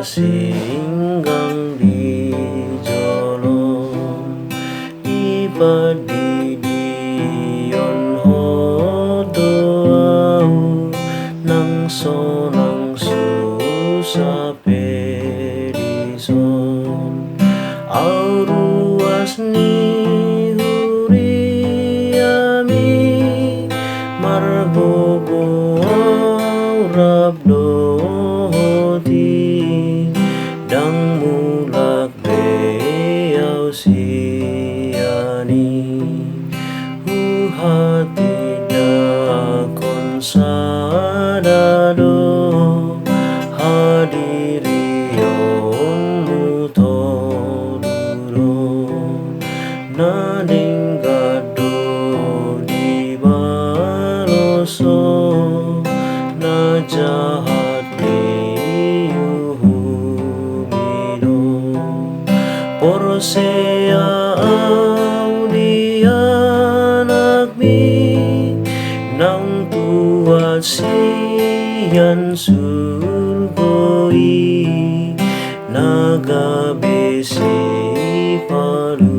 singgang di jolong ipadidiyon ho doau nang sa pedison au ruas ni huriami marbogo rabdo hoti dang mulak beyau siani hati dakon sadado hadirion mutoduro nading gado di baloso na jahat liyuhumido porosea audianakmi nang tuat siyan surgoi nagabesi palu